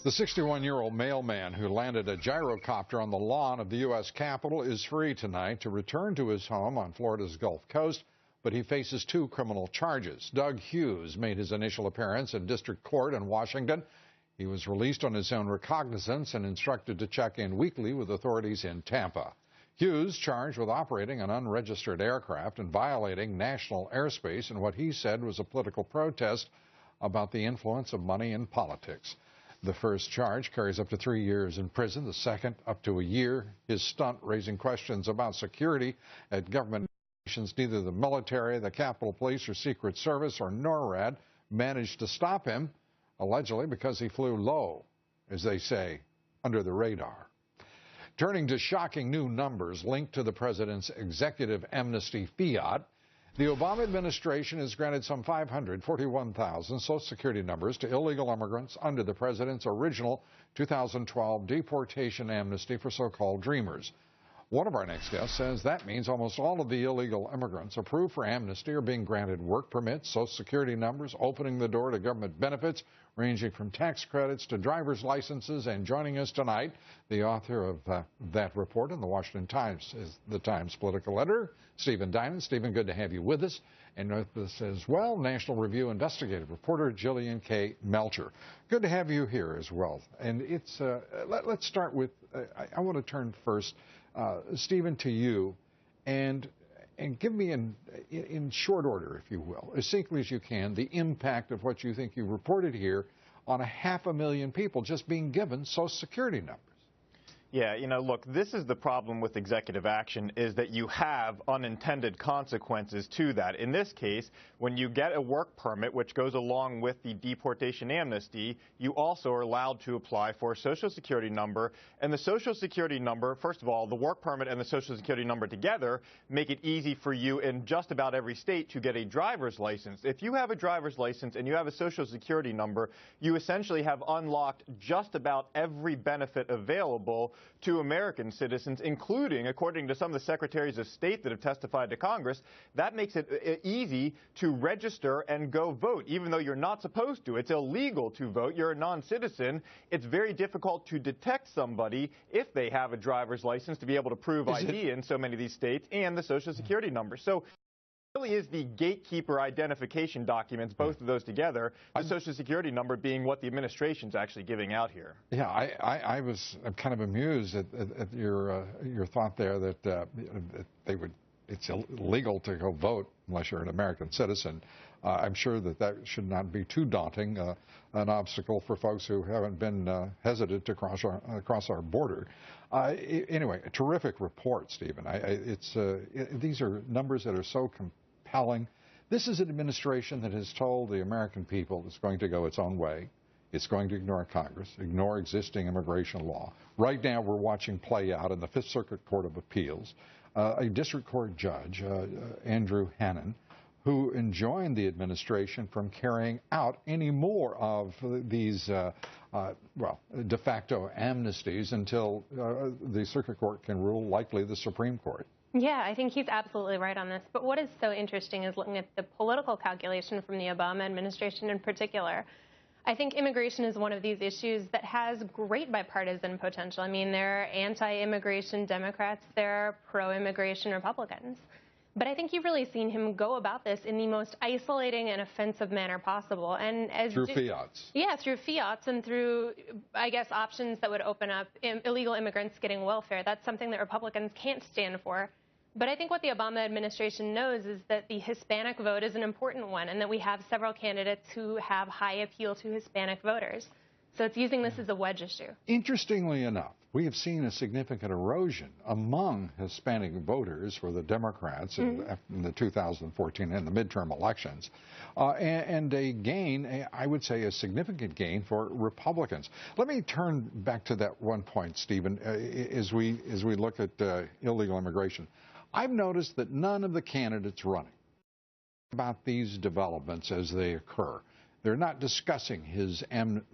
The 61-year-old mailman who landed a gyrocopter on the lawn of the U.S. Capitol is free tonight to return to his home on Florida's Gulf Coast, but he faces 2 criminal charges. Doug Hughes made his initial appearance in district court in Washington. He was released on his own recognizance and instructed to check in weekly with authorities in Tampa. Hughes charged with operating an unregistered aircraft and violating national airspace in what he said was a political protest about the influence of money in politics. The first charge carries up to 3 years in prison, the second up to a year. His stunt raising questions about security at government nations. Neither the military, the Capitol Police, or Secret Service, or NORAD managed to stop him, allegedly because he flew low, as they say, under the radar. Turning to shocking new numbers linked to the president's executive amnesty fiat, the Obama administration has granted some 541,000 Social Security numbers to illegal immigrants under the president's original 2012 deportation amnesty for so-called Dreamers. One of our next guests says that means almost all of the illegal immigrants approved for amnesty are being granted work permits, Social Security numbers, opening the door to government benefits ranging from tax credits to driver's licenses. And joining us tonight, the author of that report in the Washington Times is the Times political editor, Stephen Dinan. Stephen, good to have you with us. And with us as well, National Review investigative reporter Jillian K. Melcher. Good to have you here as well. And it's let's start with, I want to turn first, Stephen, to you, and give me in short order, if you will, as succinctly as you can, the impact of what you think you reported here on 500,000 people just being given Social Security numbers. Yeah, look, this is the problem with executive action, is that you have unintended consequences to that. In this case, when you get a work permit, which goes along with the deportation amnesty, you also are allowed to apply for a Social Security number. And the Social Security number, first of all, the work permit and the Social Security number together make it easy for you in just about every state to get a driver's license. If you have a driver's license and you have a Social Security number, you essentially have unlocked just about every benefit available to American citizens, including, according to some of the secretaries of state that have testified to Congress, that makes it easy to register and go vote, even though you're not supposed to. It's illegal to vote. You're a non-citizen. It's very difficult to detect somebody if they have a driver's license to be able to prove ID in so many of these states, and the Social Security number. So really is the gatekeeper identification documents, both of those together, the Social Security number being what the administration's actually giving out here. Yeah, I'm kind of amused at your thought there that it's illegal to go vote unless you're an American citizen. I'm sure that should not be too daunting, an obstacle for folks who haven't been hesitant to cross our border. Anyway, a terrific report, Stephen. These are numbers that are so compelling. This is an administration that has told the American people it's going to go its own way. It's going to ignore Congress, ignore existing immigration law. Right now, we're watching play out in the Fifth Circuit Court of Appeals, a district court judge, Andrew Hannon, who enjoined the administration from carrying out any more of these, de facto amnesties until the Circuit Court can rule, likely the Supreme Court. Yeah, I think he's absolutely right on this. But what is so interesting is looking at the political calculation from the Obama administration in particular. I think immigration is one of these issues that has great bipartisan potential. I mean, there are anti-immigration Democrats, there are pro-immigration Republicans. But I think you've really seen him go about this in the most isolating and offensive manner possible. And through fiats. Yeah, through fiats and through, I guess, options that would open up illegal immigrants getting welfare. That's something that Republicans can't stand for. But I think what the Obama administration knows is that the Hispanic vote is an important one, and that we have several candidates who have high appeal to Hispanic voters. So it's using this as a wedge issue. Interestingly enough, we have seen a significant erosion among Hispanic voters for the Democrats in the 2014 and the midterm elections, and a gain, I would say a significant gain for Republicans. Let me turn back to that one point, Stephen, as we look at illegal immigration. I've noticed that none of the candidates running about these developments as they occur. They're not discussing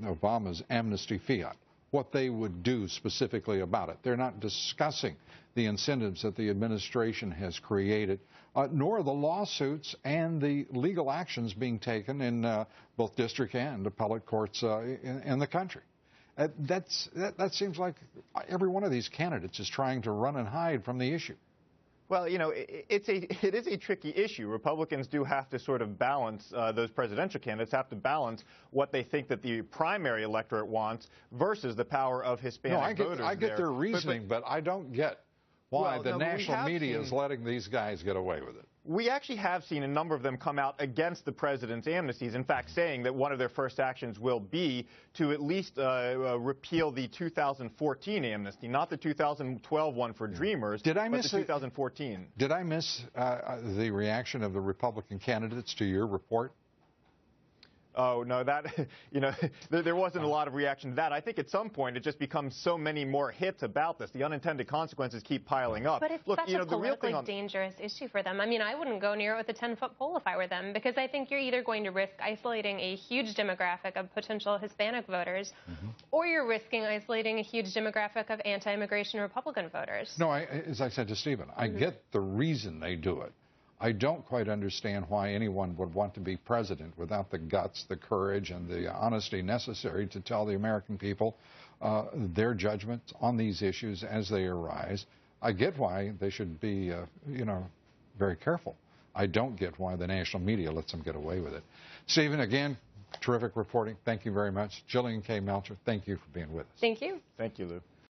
Obama's amnesty fiat, what they would do specifically about it. They're not discussing the incentives that the administration has created, nor the lawsuits and the legal actions being taken in both district and appellate courts in the country. That seems like every one of these candidates is trying to run and hide from the issue. Well, you know, it is a tricky issue. Republicans do have to sort of balance, those presidential candidates have to balance what they think that the primary electorate wants versus the power of Hispanic voters. I get their reasoning, but I don't get why the national media is letting these guys get away with it. We actually have seen a number of them come out against the president's amnesties, in fact, saying that one of their first actions will be to at least repeal the 2014 amnesty, not the 2012 one for Dreamers, but the 2014. Did I miss the reaction of the Republican candidates to your report? Oh, no, that, you know, there wasn't a lot of reaction to that. I think at some point it just becomes so many more hits about this. The unintended consequences keep piling up. But it's such a politically dangerous issue for them. I mean, I wouldn't go near it with a 10-foot pole if I were them, because I think you're either going to risk isolating a huge demographic of potential Hispanic voters, or you're risking isolating a huge demographic of anti-immigration Republican voters. No, as I said to Stephen, I get the reason they do it. I don't quite understand why anyone would want to be president without the guts, the courage, and the honesty necessary to tell the American people their judgments on these issues as they arise. I get why they should be, you know, very careful. I don't get why the national media lets them get away with it. Stephen, again, terrific reporting. Thank you very much. Jillian K. Melcher, thank you for being with us. Thank you. Thank you, Lou.